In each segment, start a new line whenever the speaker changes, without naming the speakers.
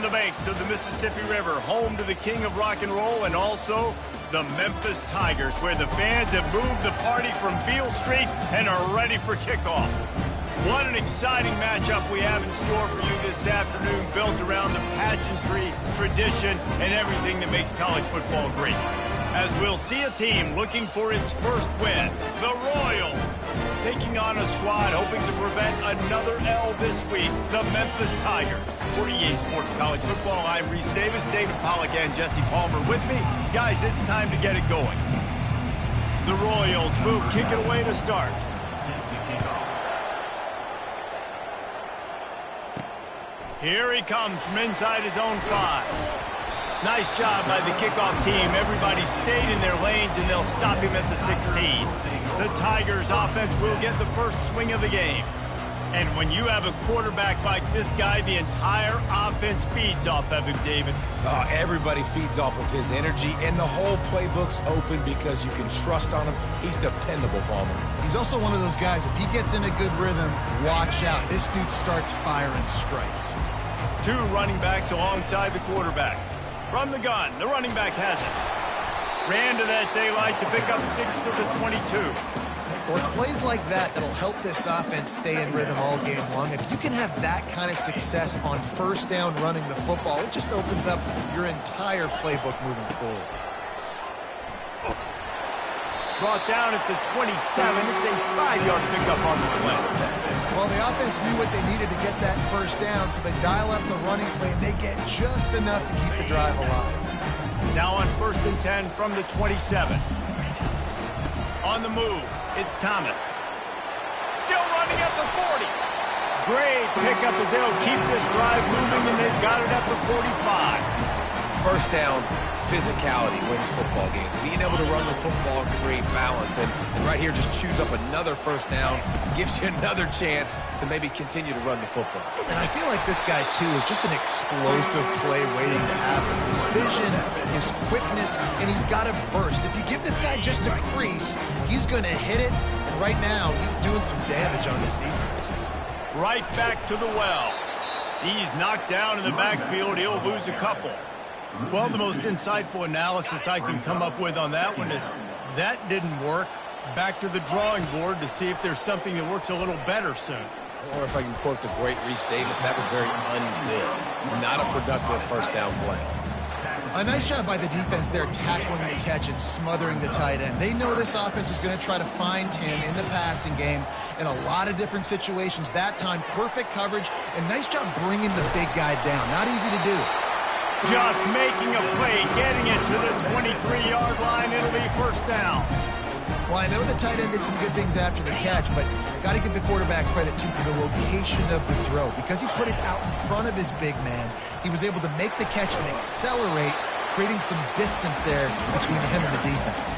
on the banks of the Mississippi River, home to the king of rock and roll and also the Memphis Tigers, where the fans have moved the party from Beale Street and are ready for kickoff. What an exciting matchup we have in store for you this afternoon, built around the pageantry, tradition, and everything that makes college football great. As we'll see a team looking for its first win, the Royals, taking on a squad hoping to prevent another L this week, the Memphis Tigers. For EA Sports College Football, I'm Reese Davis, David Pollack, and Jesse Palmer with me. Guys, it's time to get it going. The Royals will kick it away to start. Here he comes from inside his own 5. Nice job by the kickoff team. Everybody stayed in their lanes, and they'll stop him at the 16. The Tigers offense will get the first swing of the game. And when you have a quarterback like this guy, the entire offense feeds off of him, David.
Oh, everybody feeds off of his energy, and the whole playbook's open because you can trust on him. He's dependable, Palmer.
He's also one of those guys, if he gets in a good rhythm, watch out. This dude starts firing strikes.
2 running backs alongside the quarterback. From the gun, the running back has it. Ran to that daylight to pick up 6 to the 22.
Well, it's plays like that that'll help this offense stay in rhythm all game long. If you can have that kind of success on first down running the football, it just opens up your entire playbook moving forward.
Brought down at the 27. It's a 5-yard pickup on the play.
Well, the offense knew what they needed to get that first down, so they dial up the running play, and they get just enough to keep the drive alive.
Now on 1st and 10 from the 27. On the move, it's Thomas. Still running at the 40. Great pickup as they'll keep this drive moving, and they've got it at the 45.
First down, physicality wins football games. Being able to run the football, create balance, and right here just choose up another first down, gives you another chance to maybe continue to run the football.
And I feel like this guy, too, is just an explosive play waiting to happen. His vision, his quickness, and he's got a burst. If you give this guy just a crease, he's going to hit it, and right now he's doing some damage on this defense.
Right back to the well. He's knocked down in the backfield. He'll lose a couple. Well, the most insightful analysis I can come up with on that one is that didn't work. Back to the drawing board to see if there's something that works a little better soon.
Or if I can quote the great Reese Davis, that was very ungood. Not a productive first down play.
A nice job by the defense there tackling the catch and smothering the tight end. They know this offense is going to try to find him in the passing game in a lot of different situations. That time, perfect coverage, and nice job bringing the big guy down. Not easy to do.
Just making a play, getting it to the 23-yard line. It'll be first down.
Well, I know the tight end did some good things after the catch, but got to give the quarterback credit, too, for the location of the throw. Because he put it out in front of his big man, he was able to make the catch and accelerate, creating some distance there between him and the defense.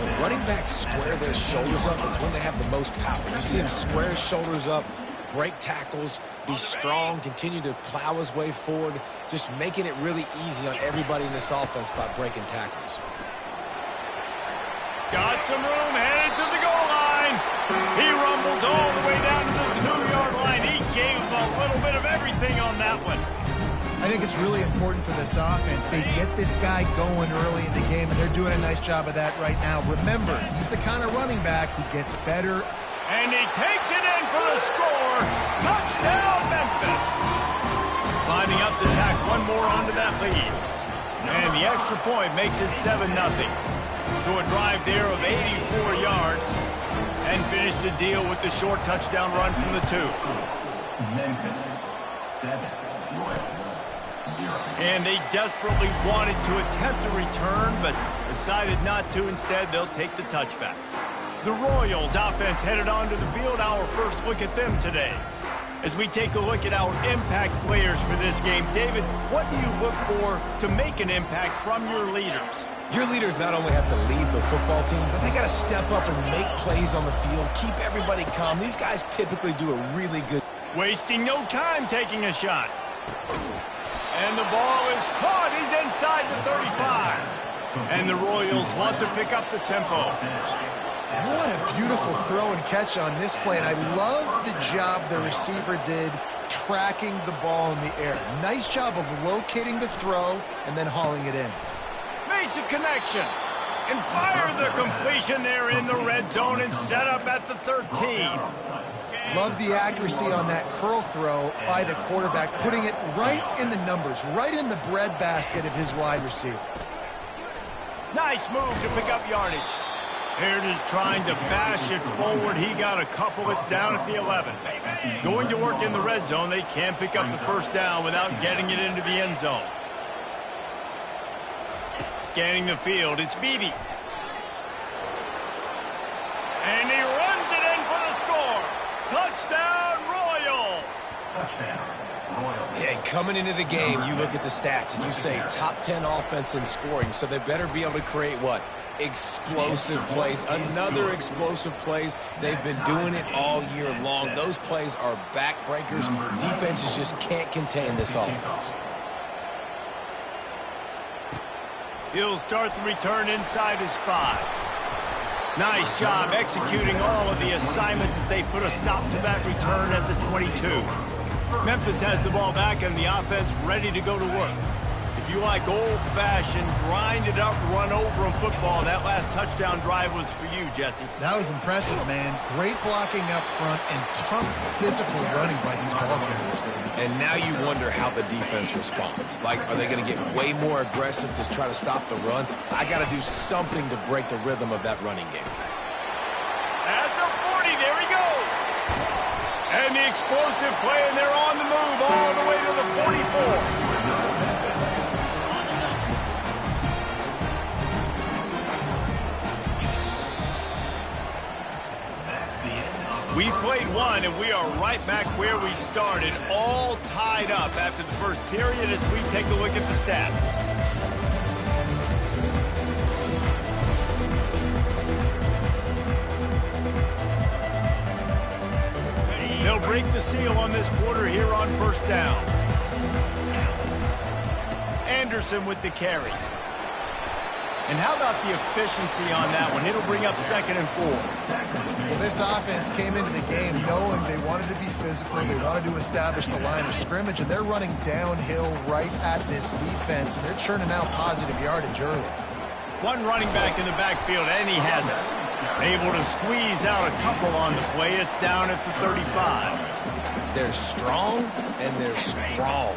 When running backs square their shoulders up, it's when they have the most power. You see him square his shoulders up, break tackles, be strong, continue to plow his way forward, just making it really easy on everybody in this offense by breaking tackles.
Got some room, headed to the goal line. He rumbles all the way down to the 2-yard line. He gave him a little bit of everything on that one.
I think it's really important for this offense. They get this guy going early in the game, and they're doing a nice job of that right now. Remember, he's the kind of running back who gets better.
And he takes it in for the score. Touchdown, Memphis. Lining up to tack one more onto that lead. And the extra point makes it 7-0. To a drive there of 84 yards. And finish the deal with the short touchdown run from the 2.
Memphis 7, Royals 0.
And they desperately wanted to attempt a return, but decided not to. Instead, they'll take the touchback. The Royals offense headed onto the field. Our first look at them today. As we take a look at our impact players for this game, David, what do you look for to make an impact from your leaders?
Your leaders not only have to lead the football team, but they got to step up and make plays on the field, keep everybody calm. These guys typically do a really good.
Wasting no time taking a shot. And the ball is caught. He's inside the 35. And the Royals want to pick up the tempo.
What a beautiful throw and catch on this play, and I love the job the receiver did tracking the ball in the air. Nice job of locating the throw and then hauling it in.
Makes a connection. And fire the completion there in the red zone and set up at the 13.
Love the accuracy on that curl throw by the quarterback, putting it right in the numbers, right in the breadbasket of his wide receiver.
Nice move to pick up yardage. Here it is trying to bash it forward. He got a couple. It's down at the 11. Going to work in the red zone. They can't pick up the first down without getting it into the end zone. Scanning the field, it's Beebe. And he runs it in for the score. Touchdown, Royals!
Touchdown, Royals.
Yeah, coming into the game, you look at the stats and you say top 10 offense in scoring, so they better be able to create what? Explosive plays. Another explosive plays. They've been doing it all year long. Those plays are backbreakers. Defenses just can't contain this offense.
He'll start the return inside his 5. Nice job executing all of the assignments as they put a stop to that return at the 22. Memphis has the ball back and the offense ready to go to work. If you like old-fashioned, grind-it-up, run-over-'em football, that last touchdown drive was for you, Jesse.
That was impressive, man. Great blocking up front and tough physical running by these ball carriers.
And now you wonder how the defense responds. Like, are they going to get way more aggressive to try to stop the run? I got to do something to break the rhythm of that running game.
At the 40, there he goes. And the explosive play, and they're on the move all the way to the 44. We played one, and we are right back where we started, all tied up after the first period as we take a look at the stats. They'll break the seal on this quarter here on first down. Anderson with the carry. And how about the efficiency on that one? It'll bring up 2nd and 4.
Well, this offense came into the game knowing they wanted to be physical, they wanted to establish the line of scrimmage, and they're running downhill right at this defense, and they're churning out positive yardage early.
One running back in the backfield, and he has it. Able to squeeze out a couple on the play. It's down at the 35.
They're strong, and they're strong.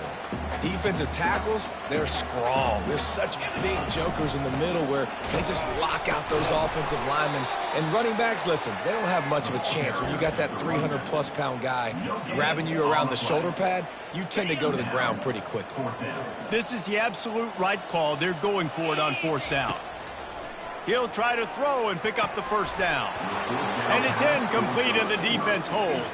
Defensive tackles, they're strong. There's such big jokers in the middle where they just lock out those offensive linemen. And running backs, listen, they don't have much of a chance. When you got that 300-plus pound guy grabbing you around the shoulder pad, you tend to go to the ground pretty quickly.
This is the absolute right call. They're going for it on 4th down. He'll try to throw and pick up the first down. And it's incomplete, and the defense holds.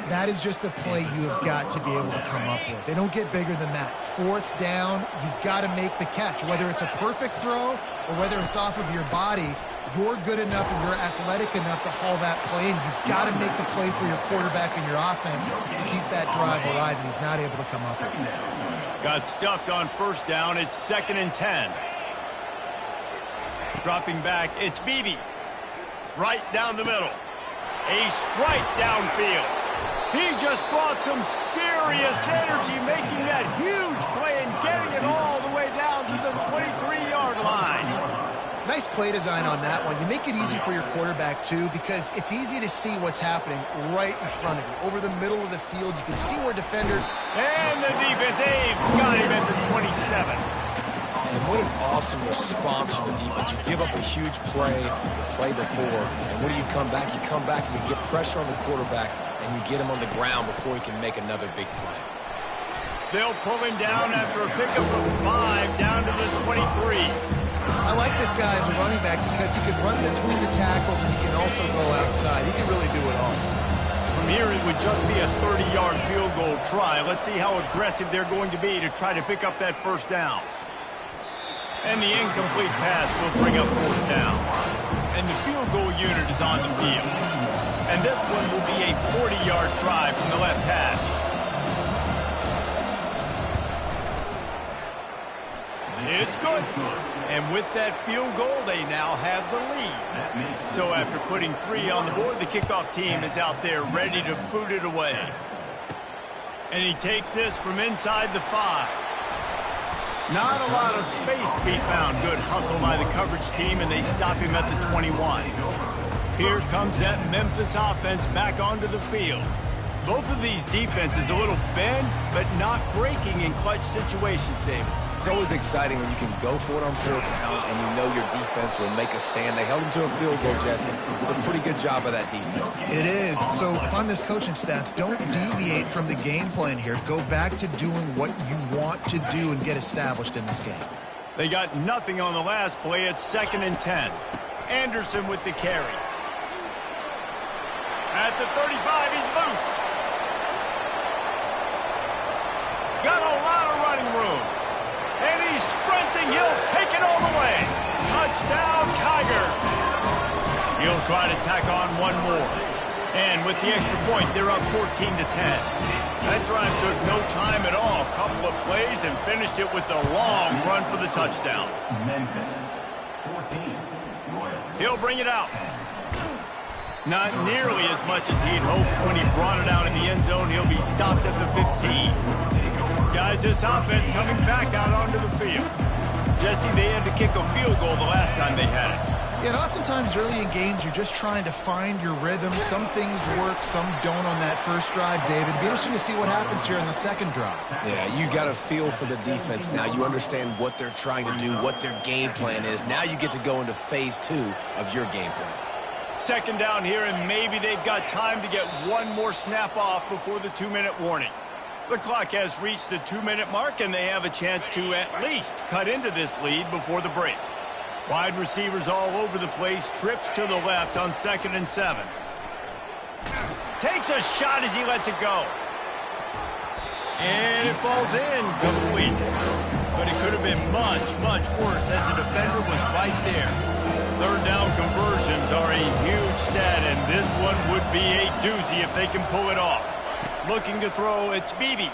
That is just a play you have got to be able to come up with. They don't get bigger than that. 4th down, you've got to make the catch. Whether it's a perfect throw or whether it's off of your body, you're good enough and you're athletic enough to haul that play, and you've got to make the play for your quarterback and your offense to keep that drive alive, and he's not able to come up with it.
Got stuffed on 1st down. It's 2nd and 10. Dropping back, it's Beebe. Right down the middle. A strike downfield. He just brought some serious energy, making that huge play and getting it all the way down to the 23-yard line.
Nice play design on that one. You make it easy for your quarterback, too, because it's easy to see what's happening right in front of you. Over the middle of the field, you can see where defender...
And the defense, got him at the 27.
And what an awesome response from the defense. You give up a huge play the play before, and when do you come back? You come back and you get pressure on the quarterback, and you get him on the ground before he can make another big play.
They'll pull him down after a pickup of 5 down to the 23.
I like this guy as a running back because he can run between the tackles and he can also go outside. He can really do it all.
From here, it would just be a 30-yard field goal try. Let's see how aggressive they're going to be to try to pick up that first down. And the incomplete pass will bring up 4th down. And the field goal unit is on the field. And this one will be a 40-yard try from the left hash. It's good. And with that field goal, they now have the lead. So after putting 3 on the board, the kickoff team is out there ready to boot it away. And he takes this from inside the 5. Not a lot of space to be found. Good hustle by the coverage team, and they stop him at the 21. Here comes that Memphis offense back onto the field. Both of these defenses a little bend, but not breaking in clutch situations, David.
It's always exciting when you can go for it on 4th down and you know your defense will make a stand. They held them to a field goal, Jesse. It's a pretty good job of that defense.
It is. So if I'm this coaching staff, don't deviate from the game plan here. Go back to doing what you want to do and get established in this game.
They got nothing on the last play. It's 2nd and 10. Anderson with the carry. At the 35, he's loose. Got a lot of running room. And he's sprinting. He'll take it all the way. Touchdown, Tigers. He'll try to tack on one more. And with the extra point, they're up 14 to 10. That drive took no time at all. A couple of plays and finished it with a long run for the touchdown.
Memphis 14. Royals.
He'll bring it out. Not nearly as much as he'd hoped when he brought it out in the end zone. He'll be stopped at the 15. Guys, this offense coming back out onto the field. Jesse, they had to kick a field goal the last time they had it.
Yeah, and oftentimes early in games, you're just trying to find your rhythm. Some things work, some don't on that first drive, David. Be interesting to see what happens here in the second drive.
Yeah, you got a feel for the defense now. You understand what they're trying to do, what their game plan is. Now you get to go into phase 2 of your game plan.
2nd down here, and maybe they've got time to get one more snap off before the 2-minute warning. The clock has reached the 2-minute mark, and they have a chance to at least cut into this lead before the break. Wide receivers all over the place, trips to the left on 2nd and 7. Takes a shot as he lets it go. And it falls in complete. But it could have been much, much worse as the defender was right there. 3rd down conversions are a huge stat, and this one would be a doozy if they can pull it off. Looking to throw, it's Beebe.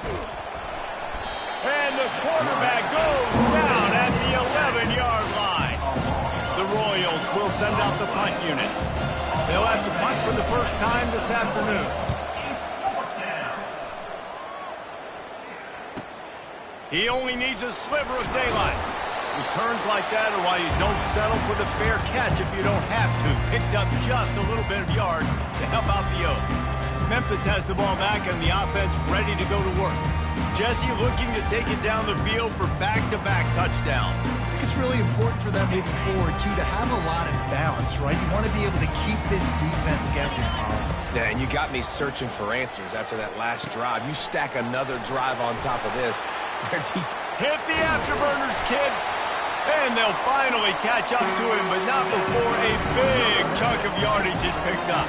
And the quarterback goes down at the 11-yard line. The Royals will send out the punt unit. They'll have to punt for the first time this afternoon. He only needs a sliver of daylight. Returns like that are why you don't settle for the fair catch if you don't have to. Picks up just a little bit of yards to help out the O. Memphis has the ball back and the offense ready to go to work. Jesse looking to take it down the field for back-to-back touchdowns.
I think it's really important for them moving forward, too, to have a lot of balance, right? You want to be able to keep this defense guessing, Paul.
Yeah, and you got me searching for answers after that last drive. You stack another drive on top of this. Their defense.
Hit the afterburners, kid. And they'll finally catch up to him, but not before a big chunk of yardage is picked up.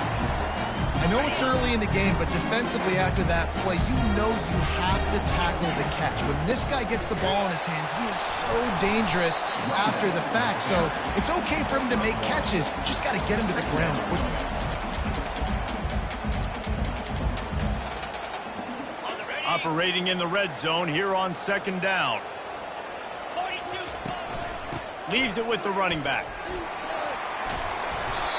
I know it's early in the game, but defensively after that play, you know you have to tackle the catch. When this guy gets the ball in his hands, he is so dangerous after the fact. So it's okay for him to make catches. You just got to get him to the ground quickly.
Operating in the red zone here on 2nd down. Leaves it with the running back.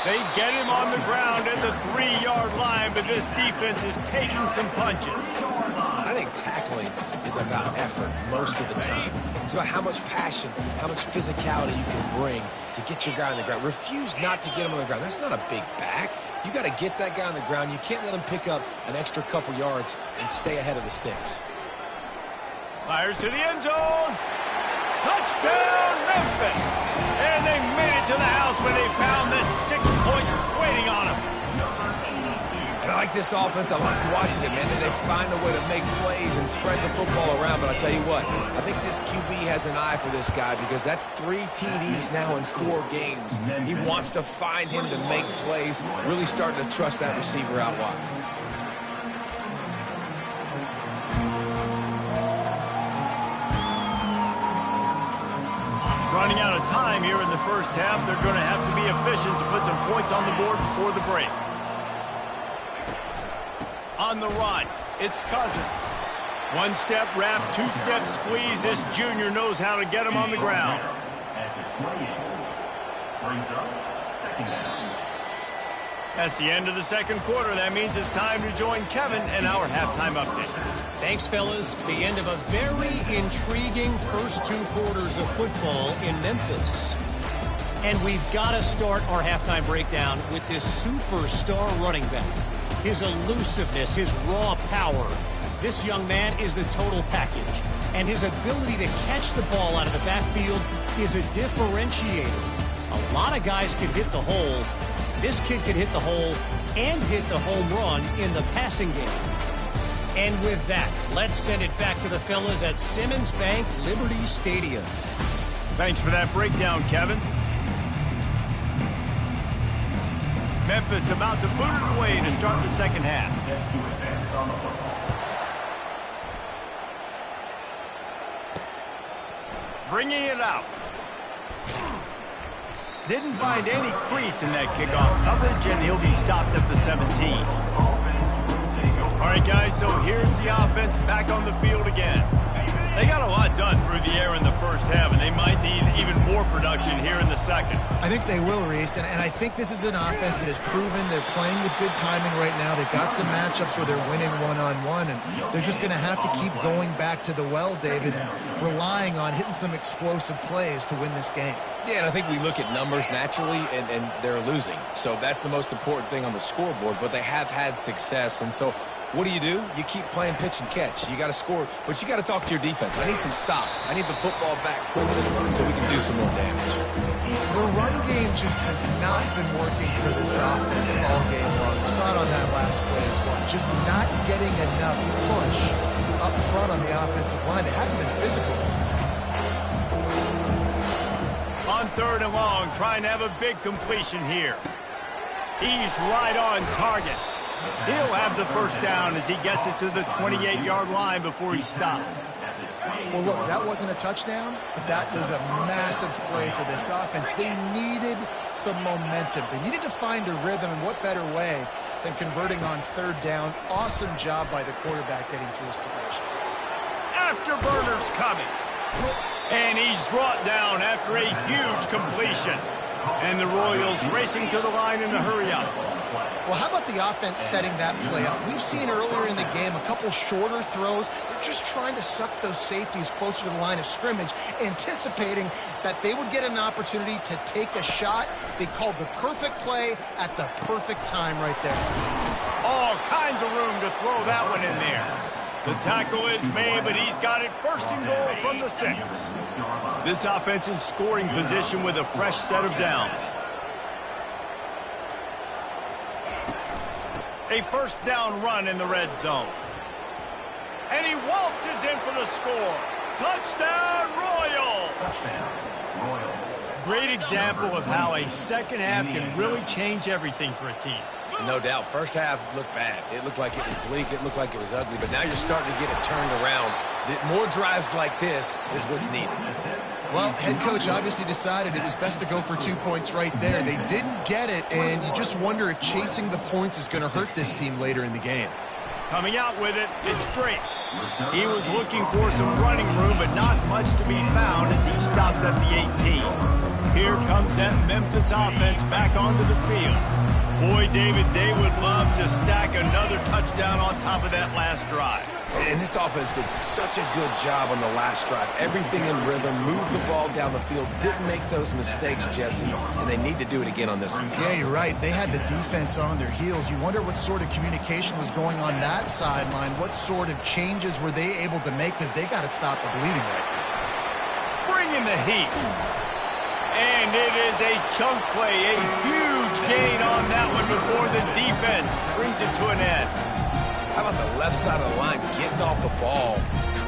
They get him on the ground at the 3-yard line, but this defense is taking some punches.
I think tackling is about effort most of the time. It's about how much passion, how much physicality you can bring to get your guy on the ground. Refuse not to get him on the ground. That's not a big back. You got to get that guy on the ground. You can't let him pick up an extra couple yards and stay ahead of the sticks.
Fires to the end zone. Touchdown, Memphis! And they made it to the house when they found that 6 points waiting on them.
And I like this offense. I like watching it, man. They find a way to make plays and spread the football around. But I tell you what, I think this QB has an eye for this guy because that's 3 TDs now in 4 games. He wants to find him to make plays, really starting to trust that receiver out wide.
Running out of time here in the first half. They're going to have to be efficient to put some points on the board before the break. On the run, it's Cousins. 1-step wrap, 2-step squeeze. This junior knows how to get him on the ground.
At the 28, brings up 2nd down.
That's the end of the second quarter. That means it's time to join Kevin in our halftime update.
Thanks, fellas. The end of a very intriguing first 2 quarters of football in Memphis. And we've got to start our halftime breakdown with this superstar running back. His elusiveness, his raw power. This young man is the total package. And his ability to catch the ball out of the backfield is a differentiator. A lot of guys can hit the hole. This kid can hit the hole and hit the home run in the passing game. And with that, let's send it back to the fellas at Simmons Bank Liberty Stadium.
Thanks for that breakdown, Kevin. Memphis about to boot it away to start the second half.
Set to advance on the football.
Bringing it out. Didn't find any crease in that kickoff coverage, and he'll be stopped at the 17. All right, guys, so here's the offense back on the field again. They got a lot done through the air in the first half, and they might need even more production here in the second.
I think they will, Reese, and I think this is an offense that has proven they're playing with good timing right now. They've got some matchups where they're winning one-on-one, and they're just going to have to keep going back to the well, David, and relying on hitting some explosive plays to win this game.
Yeah, and I think we look at numbers naturally, and they're losing. So that's the most important thing on the scoreboard, but they have had success, and so what do? You keep playing pitch and catch. You got to score, but you got to talk to your defense. I need some stops. I need the football back quickly so we can do some more damage.
The run game just has not been working for this offense all game long. We saw it on that last play as well. Just not getting enough push up front on the offensive line. They haven't been physical.
On 3rd and long, trying to have a big completion here. He's right on target. He'll have the first down as he gets it to the 28-yard line before he's stopped.
Well, look, that wasn't a touchdown, but that was a massive play for this offense. They needed some momentum. They needed to find a rhythm, and what better way than converting on 3rd down. Awesome job by the quarterback getting through his progression.
Afterburner's coming. And he's brought down after a huge completion. And the Royals racing to the line in a hurry-up.
Well, how about the offense setting that play up? We've seen earlier in the game a couple shorter throws. They're just trying to suck those safeties closer to the line of scrimmage, anticipating that they would get an opportunity to take a shot. They called the perfect play at the perfect time right there.
All kinds of room to throw that one in there. The tackle is made, but he's got it 1st and goal from the 6. This offense in scoring position with a fresh set of downs. A 1st down run in the red zone. And he waltzes in for the score. Touchdown, Royals!
Touchdown, Royals.
Great example of how a second half can really change everything for a team.
No doubt. First half looked bad. It looked like it was bleak. It looked like it was ugly. But now you're starting to get it turned around. More drives like this is what's needed.
Well, head coach obviously decided it was best to go for 2 points right there. They didn't get it, and you just wonder if chasing the points is going to hurt this team later in the game.
Coming out with it, it's Drake. He was looking for some running room, but not much to be found as he stopped at the 18. Here comes that Memphis offense back onto the field. Boy, David, they would love to stack another touchdown on top of that last drive.
And this offense did such a good job on the last drive. Everything in rhythm, moved the ball down the field, didn't make those mistakes, Jesse, and they need to do it again on this one.
Yeah, you're right. They had the defense on their heels. You wonder what sort of communication was going on that sideline. What sort of changes were they able to make, because they got to stop the bleeding right now.
Bring in the heat. And it is a chunk play, a huge gain on that one before the defense brings it to an end.
How about the left side of the line getting off the ball,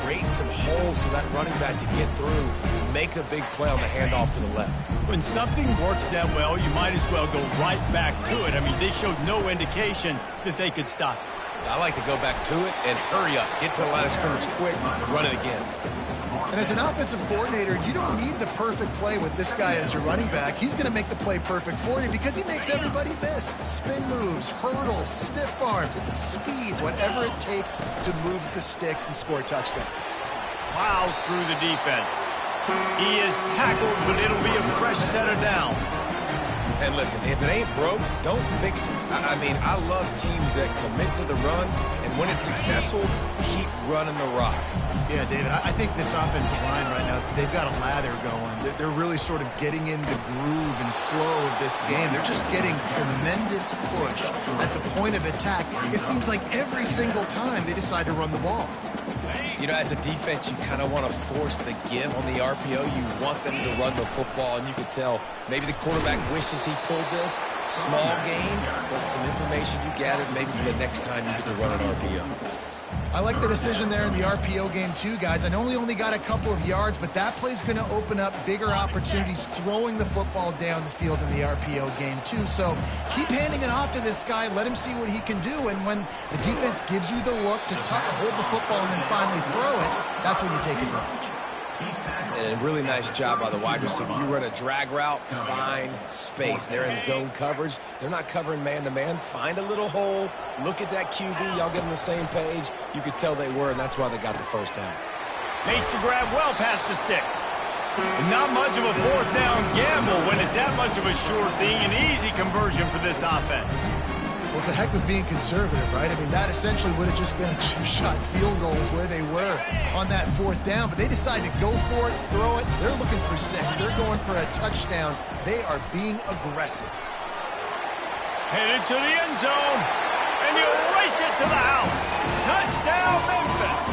creating some holes for that running back to get through, make a big play on the handoff to the left.
When something works that well, you might as well go right back to it. I mean, they showed no indication that they could stop it.
I like to go back to it and hurry up, get to the line of scrimmage quick, run it again.
And as an offensive coordinator, you don't need the perfect play with this guy as your running back. He's going to make the play perfect for you because he makes everybody miss. Spin moves, hurdles, stiff arms, speed, whatever it takes to move the sticks and score touchdowns.
Plows through the defense. He is tackled, but it'll be a fresh set of downs.
And listen, if it ain't broke, don't fix it. I mean, I love teams that commit to the run, and when it's successful, keep running the rock.
Yeah, David, I think this offensive line right now, they've got a lather going. They're really sort of getting in the groove and flow of this game. They're just getting tremendous push at the point of attack. It seems like every single time they decide to run the ball.
You know, as a defense, you kind of want to force the give on the RPO. You want them to run the football, and you can tell maybe the quarterback wishes he pulled this. Small gain, but some information you gathered maybe for the next time you get to run an RPO.
I like the decision there in the RPO game too, guys. I know he only got a couple of yards, but that play's going to open up bigger opportunities throwing the football down the field in the RPO game too. So keep handing it off to this guy. Let him see what he can do. And when the defense gives you the look to hold the football and then finally throw it, that's when you take advantage.
And a really nice job by the wide receiver. You run a drag route, find space. They're in zone coverage. They're not covering man-to-man. Find a little hole. Look at that QB. Y'all get on the same page. You could tell they were, and that's why they got the first down.
Makes the grab well past the sticks. Not much of a fourth down gamble when it's that much of a sure thing. An easy conversion for this offense.
Well, it's a heck of being conservative, right? I mean, that essentially would have just been a chip-shot field goal where they were on that fourth down. But they decide to go for it, throw it. They're looking for 6. They're going for a touchdown. They are being aggressive.
Headed to the end zone. And you race it to the house. Touchdown, Memphis.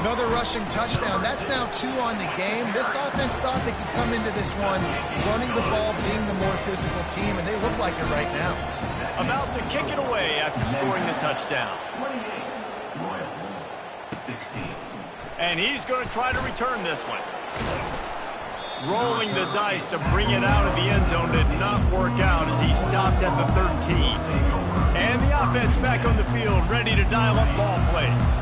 Another rushing touchdown. That's now 2 on the game. This offense thought they could come into this one running the ball, being the more physical team, and they look like it right now.
About to kick it away after scoring the touchdown.
28, Royals, 16.
And he's going to try to return this one. Rolling the dice to bring it out of the end zone did not work out as he stopped at the 13. And the offense back on the field, ready to dial up ball plays.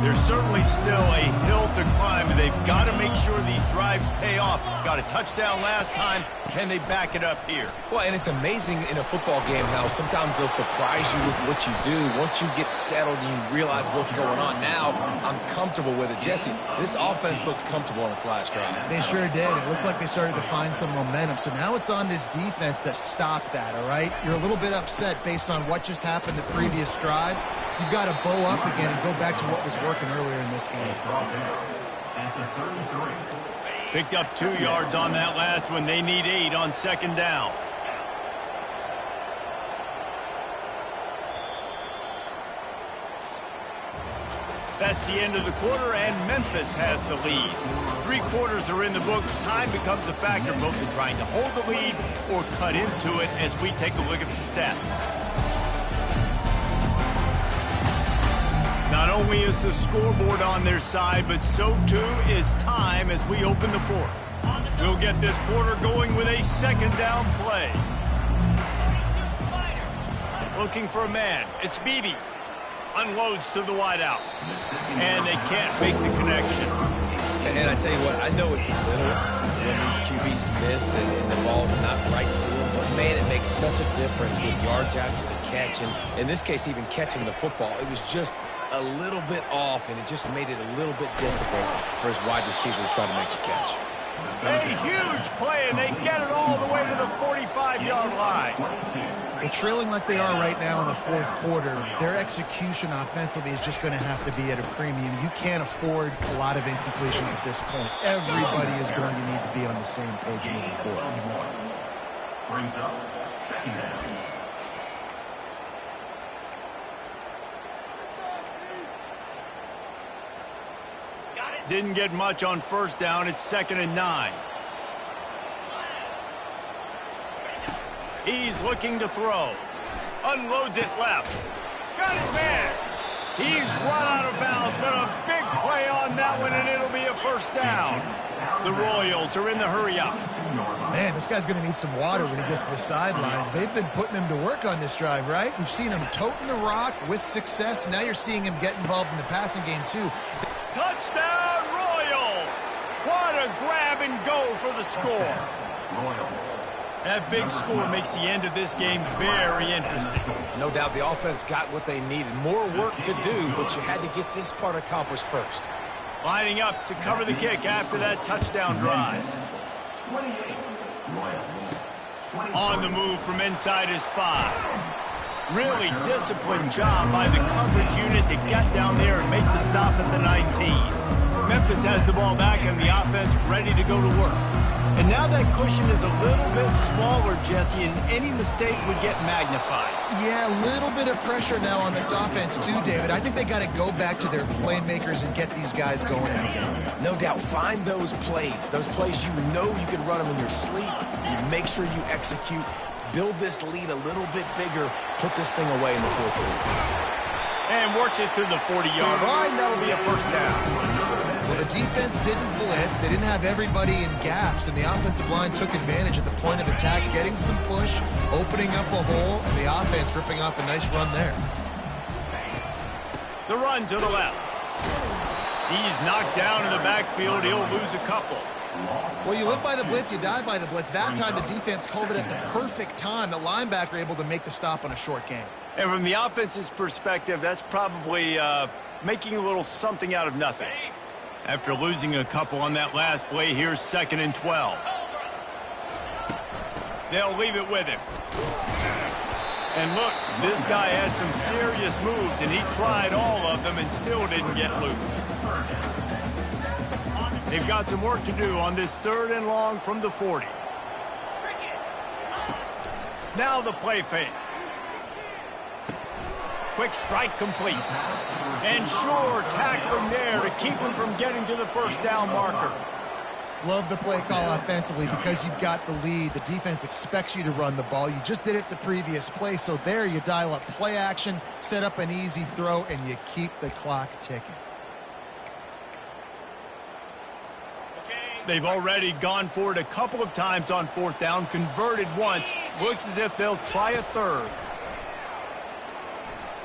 There's certainly still a hill to climb, and they've got to make sure these drives pay off. Got a touchdown last time. Can they back it up here?
Well, and it's amazing in a football game how sometimes they'll surprise you with what you do. Once you get settled and you realize what's going on, now I'm comfortable with it. Jesse, this offense looked comfortable on its last drive.
They sure did. It looked like they started to find some momentum. So now it's on this defense to stop that, all right? You're a little bit upset based on what just happened the previous drive. You've got to bow up again and go back to what was working earlier in this game.
Picked up 2 yards on that last one. They need 8 on second down. That's the end of the quarter, and Memphis has the lead. 3 quarters are in the books. Time becomes a factor, both in trying to hold the lead or cut into it as we take a look at the stats. Not only is the scoreboard on their side, but so too is time as we open the fourth. We'll get this quarter going with a second down play. Looking for a man. It's Beebe. Unloads to the wideout. And they can't make the connection.
And I tell you what, I know it's little when these QBs miss and the ball's not right to them, but man, it makes such a difference with yards after the catch. And in this case, even catching the football, it was just a little bit off, and it just made it a little bit difficult for his wide receiver to try to make the catch.
A huge play, and they get it all the way to the 45-yard line.
Well, trailing like they are right now in the fourth quarter, their execution offensively is just going to have to be at a premium. You can't afford a lot of incompletions at this point. Everybody is going to need to be on the same page moving forward.
Brings up second down.
Didn't get much on first down. It's 2nd and 9. He's looking to throw. Unloads it left. Got his man. He's run out of bounds, but a big play on that one, and it'll be a first down. The Royals are in the hurry-up.
Man, this guy's going to need some water when he gets to the sidelines. They've been putting him to work on this drive, right? We've seen him toting the rock with success. Now you're seeing him get involved in the passing game, too.
Touchdown, Royals! What a grab and go for the score.
Royals.
That big score makes the end of this game very interesting.
No doubt the offense got what they needed. More work to do, but you had to get this part accomplished first.
Lining up to cover the kick after that touchdown drive.
28, Royals,
On the move from inside his 5. Really disciplined job by the coverage unit to get down there and make the stop at the 19. Memphis has the ball back and the offense ready to go to work. And now that cushion is a little bit smaller, Jesse, and any mistake would get magnified.
Yeah, a little bit of pressure now on this offense too, David. I think they got to go back to their playmakers and get these guys going again.
No doubt, find those plays you know you can run them in your sleep. You make sure you execute, build this lead a little bit bigger, put this thing away in the fourth quarter.
And works it to the 40-yard line. That'll be a first down.
Well, the defense didn't blitz. They didn't have everybody in gaps, and the offensive line took advantage at the point of attack, getting some push, opening up a hole, and the offense ripping off a nice run there.
The run to the left. He's knocked down in the backfield. He'll lose a couple.
Well, you live by the blitz, you die by the blitz. That time, the defense called it at the perfect time. The linebacker able to make the stop on a short gain.
And from the offense's perspective, that's probably making a little something out of nothing. After losing a couple on that last play, here's 2nd and 12. They'll leave it with him. And look, this guy has some serious moves, and he tried all of them and still didn't get loose. They've got some work to do on this 3rd and long from the 40. Now the play fake. Quick strike complete. And sure, tackling there to keep him from getting to the first down marker.
Love the play call offensively because you've got the lead. The defense expects you to run the ball. You just did it the previous play, so there you dial up play action, set up an easy throw, and you keep the clock ticking.
They've already gone for it a couple of times on 4th down, converted once. Looks as if they'll try a 3rd.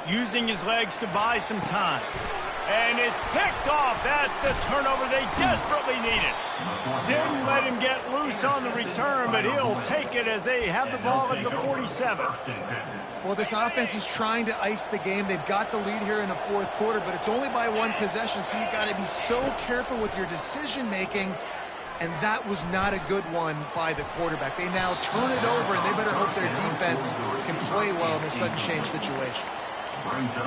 Using his legs to buy some time. And it's picked off. That's the turnover they desperately needed. Didn't let him get loose on the return, but he'll take it as they have the ball at the 47.
Well, this offense is trying to ice the game. They've got the lead here in the 4th quarter, but it's only by 1 possession, so you got to be so careful with your decision-making. And that was not a good one by the quarterback. They now turn it over, and they better hope their defense can play well in this sudden change situation.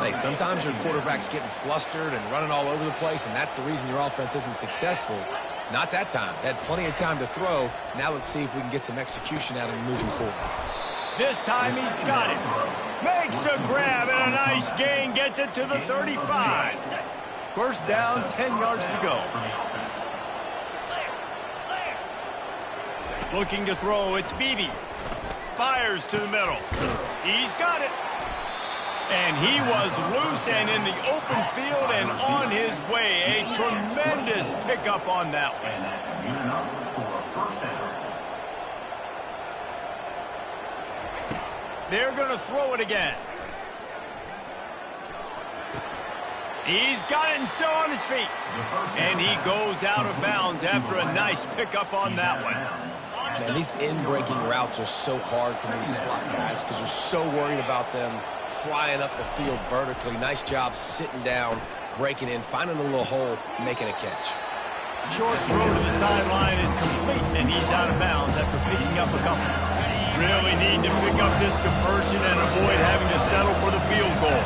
Hey, sometimes your quarterback's getting flustered and running all over the place, and that's the reason your offense isn't successful. Not that time. They had plenty of time to throw. Now let's see if we can get some execution out of him moving forward.
This time he's got it. Makes the grab, and a nice gain gets it to the 35. First down, 10 yards to go. Looking to throw, it's Beebe. Fires to the middle. He's got it. And he was loose and in the open field and on his way. A tremendous pickup on that one.
And that's good enough for a first down.
They're going to throw it again. He's got it and still on his feet. And he goes out of bounds after a nice pickup on that one.
Man, these in-breaking routes are so hard for these slot guys because you're so worried about them flying up the field vertically. Nice job sitting down, breaking in, finding a little hole, making a catch.
Short throw to the sideline is complete, and he's out of bounds after picking up a couple. Really need to pick up this conversion and avoid having to settle for the field goal.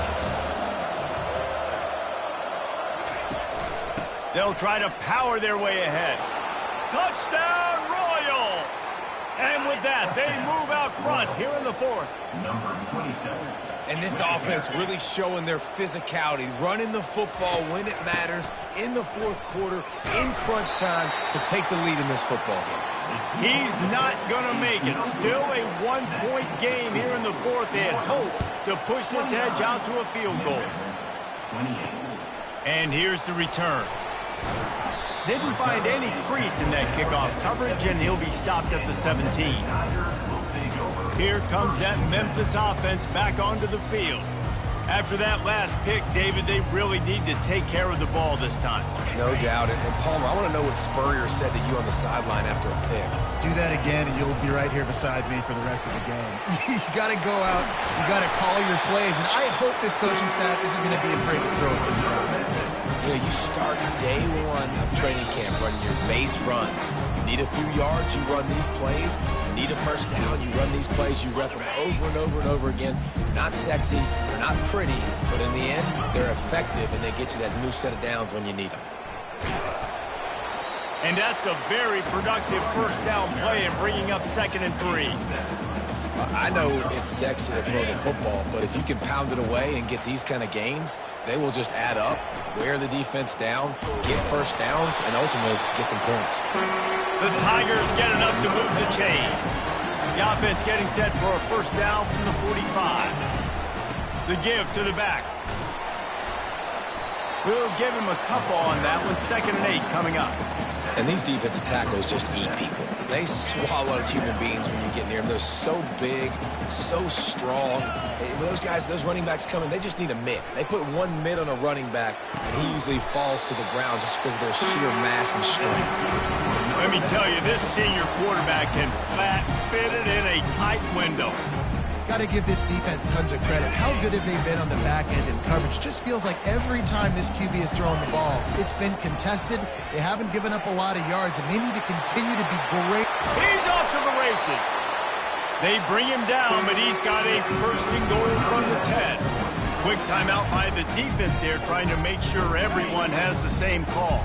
They'll try to power their way ahead. Touchdown, Royals! And with that, they move out front here in the 4th.
Number 27.
And this offense really showing their physicality, running the football when it matters, in the 4th quarter, in crunch time, to take the lead in this football game.
He's not going to make it. Still a 1-point game here in the 4th. They had hope to push this edge out to a field goal.
28.
And here's the return. Didn't find any crease in that kickoff coverage, and he'll be stopped at the 17. Here comes that Memphis offense back onto the field. After that last pick, David, they really need to take care of the ball this time.
No doubt. And Palmer, I want to know what Spurrier said to you on the sideline after a pick.
Do that again, and you'll be right here beside me for the rest of the game. You got to go out. You got to call your plays, and I hope this coaching staff isn't going to be afraid to throw it this round.
You know, you start day one of training camp running your base runs. need a few yards, you run these plays. You need a first down, you run these plays. You rep them over and over and over again. They're not sexy, they're not pretty, but in the end, they're effective, and they get you that new set of downs when you need them.
And that's a very productive first down play in bringing up 2nd and 3.
I know it's sexy to throw the football, but if you can pound it away and get these kind of gains, they will just add up, wear the defense down, get first downs, and ultimately get some points.
The Tigers get enough to move the chains. The offense getting set for a first down from the 45. The give to the back. We'll give him a couple on that one. 2nd and 8 coming up.
And these defensive tackles just eat people. They swallow human beings when you get near them. They're so big, so strong. When those guys, those running backs come in, they just need a mitt. They put one mitt on a running back, and he usually falls to the ground just because of their sheer mass and strength.
Let me tell you, this senior quarterback can flat fit it in a tight window.
Got to give this defense tons of credit. How good have they been on the back end in coverage? Just feels like every time this QB has thrown the ball, it's been contested. They haven't given up a lot of yards, and they need to continue to be great.
He's off to the races. They bring him down, but he's got a first and goal from the 10. Quick timeout by the defense there, trying to make sure everyone has the same call.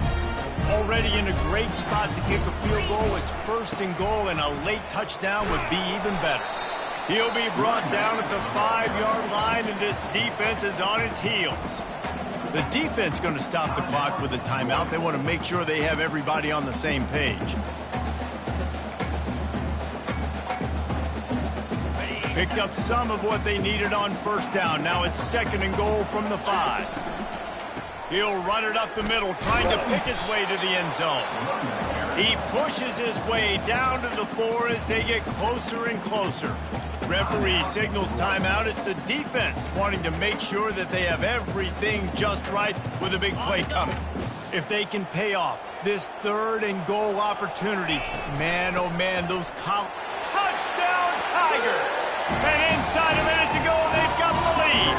Already in a great spot to kick a field goal. It's first and goal, and a late touchdown would be even better. He'll be brought down at the 5-yard line, and this defense is on its heels. The defense going to stop the clock with a timeout. They want to make sure they have everybody on the same page. Picked up some of what they needed on first down. Now it's 2nd and goal from the 5. He'll run it up the middle, trying to pick his way to the end zone. He pushes his way down to the 4 as they get closer and closer. Referee signals timeout. It's the defense wanting to make sure that they have everything just right with a big play coming. If they can pay off this 3rd and goal opportunity, man, oh man, those touchdown Tigers! And inside a minute to go, they've got the lead.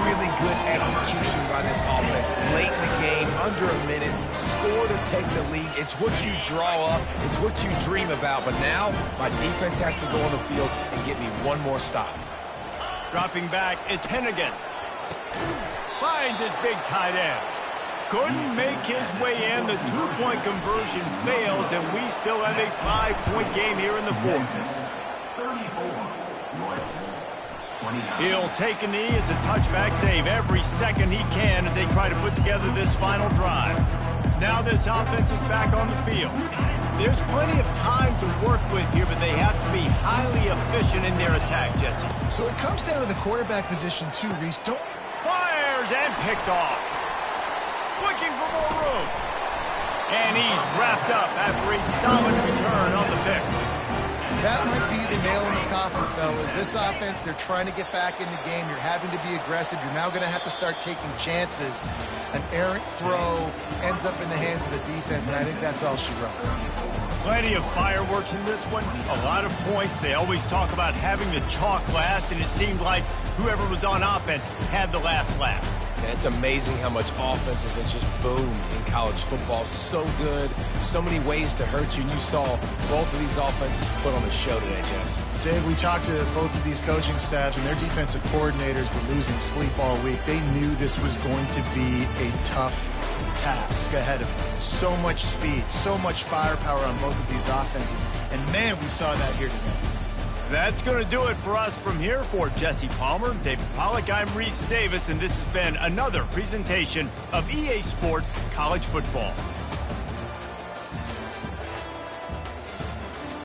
Really good execution by this offense. Late in the game, under a minute, score to take the lead. It's what you draw up. It's what you dream about. But now, my defense has to go on the field and get me one more stop.
Dropping back, it's Hennigan. Finds his big tight end. Couldn't make his way in. The 2-point conversion fails, and we still have a 5-point game here in the 4th.
34.
He'll take a knee. It's a touchback save every second he can as they try to put together this final drive. Now this offense is back on the field. There's plenty of time to work with here, but they have to be highly efficient in their attack, Jesse.
So it comes down to the quarterback position too, Reese.
Fires and picked off. Looking for more room. And he's wrapped up after a solid return on the pick.
That might be the nail in the coffin, fellas. This offense, they're trying to get back in the game. You're having to be aggressive. You're now going to have to start taking chances. An errant throw ends up in the hands of the defense, and I think that's all she wrote.
Plenty of fireworks in this one. A lot of points. They always talk about having the chalk last, and it seemed like whoever was on offense had the last laugh.
And it's amazing how much offense has just boomed in college football. So good, so many ways to hurt you. And you saw both of these offenses put on the show today, Jess.
Dave, we talked to both of these coaching staffs, and their defensive coordinators were losing sleep all week. They knew this was going to be a tough task ahead of them. So much speed, so much firepower on both of these offenses. And, man, we saw that here today.
That's going to do it for us from here. For Jesse Palmer, David Pollack, I'm Reese Davis, and this has been another presentation of EA Sports College Football.